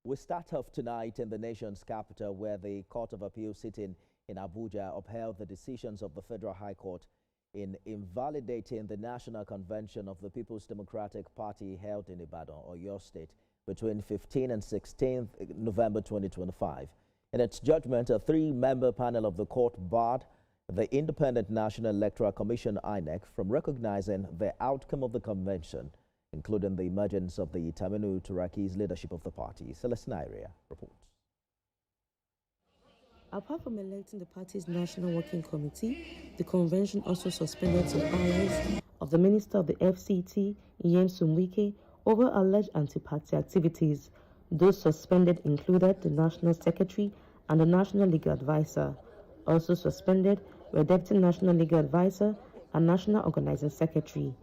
We start off tonight in the nation's capital, where the Court of Appeal sitting in Abuja upheld the decisions of the Federal High Court in invalidating the National Convention of the People's Democratic Party held in Ibadan, Oyo State, between 15 and 16 November 2025. In its judgment, a three-member panel of the court barred the Independent National Electoral Commission, INEC, from recognizing the outcome of the convention, including the emergence of the Taminu Turaki's leadership of the party. Celestina Iria reports. Apart from electing the party's National Working Committee, the convention also suspended some allies of the Minister of the FCT, Nyesom Wike, over alleged anti-party activities. Those suspended included the National Secretary and the National Legal Advisor. Also suspended were Deputy National Legal Advisor and National Organizing Secretary.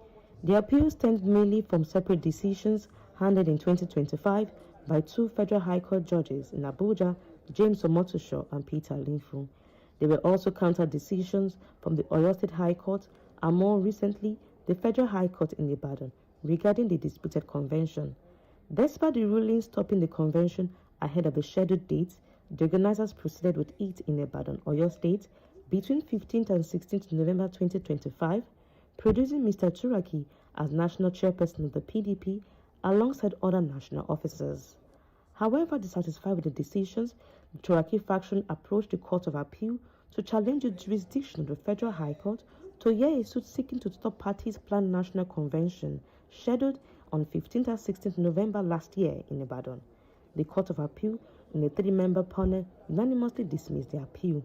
The appeals stemmed mainly from separate decisions handed in 2025 by two Federal High Court judges in Abuja, James Omotosho and Peter Linfu. There were also counter decisions from the Oyo State High Court and more recently the Federal High Court in Ibadan regarding the disputed convention. Despite the ruling stopping the convention ahead of the scheduled date, the organizers proceeded with it in Ibadan, Oyo State, between 15th and 16th November 2025, producing Mr. Turaki as national chairperson of the PDP alongside other national officers. However, dissatisfied with the decisions, the Turaki faction approached the Court of Appeal to challenge the jurisdiction of the Federal High Court to hear a suit seeking to stop party's planned national convention scheduled on 15th and 16th November last year in Ibadan. The Court of Appeal, in a three-member panel, unanimously dismissed the appeal.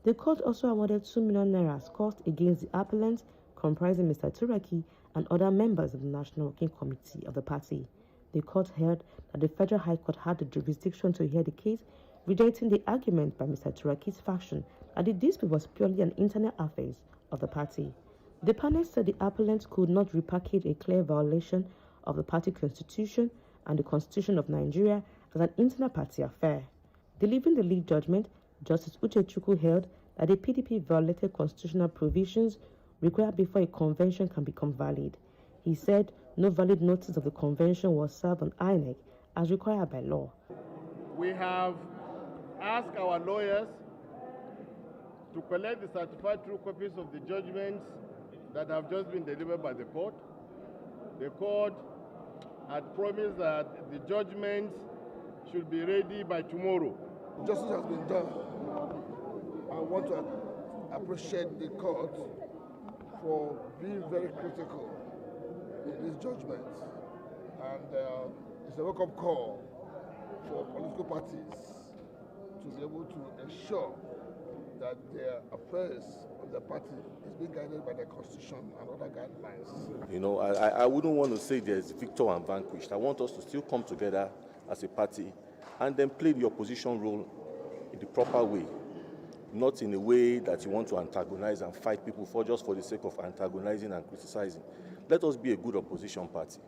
The court also awarded 2 million naira cost against the appellants, comprising Mr. Turaki and other members of the National Working Committee of the party. The court held that the Federal High Court had the jurisdiction to hear the case, rejecting the argument by Mr. Turaki's faction that the dispute was purely an internal affair of the party. The panel said the appellants could not repackage a clear violation of the party constitution and the Constitution of Nigeria as an internal party affair. Delivering the lead judgment, Justice Uchechukwu held that the PDP violated constitutional provisions required before a convention can become valid. He said no valid notice of the convention was served on INEC as required by law. We have asked our lawyers to collect the certified true copies of the judgments that have just been delivered by the court. The court had promised that the judgments should be ready by tomorrow. Justice has been done. I want to appreciate the court for being very critical in these judgments. And it's a wake-up call for political parties to be able to ensure that their affairs of the party is being guided by the Constitution and other guidelines. You know, I wouldn't want to say there's victor and vanquished. I want us to still come together as a party and then play the opposition role in the proper way, not in a way that you want to antagonize and fight people for just for the sake of antagonizing and criticizing. Let us be a good opposition party.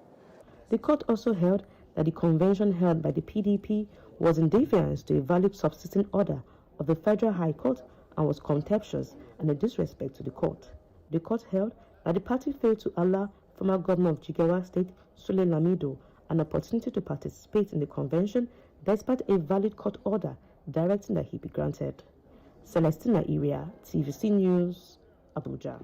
The court also held that the convention held by the PDP was in defiance to a valid subsisting order of the Federal High Court and was contemptuous and a disrespect to the court. The court held that the party failed to allow former governor of Jigawa State, Sule Lamido, an opportunity to participate in the convention despite a valid court order directing that he be granted. Celestina Iria, TVC News, Abuja.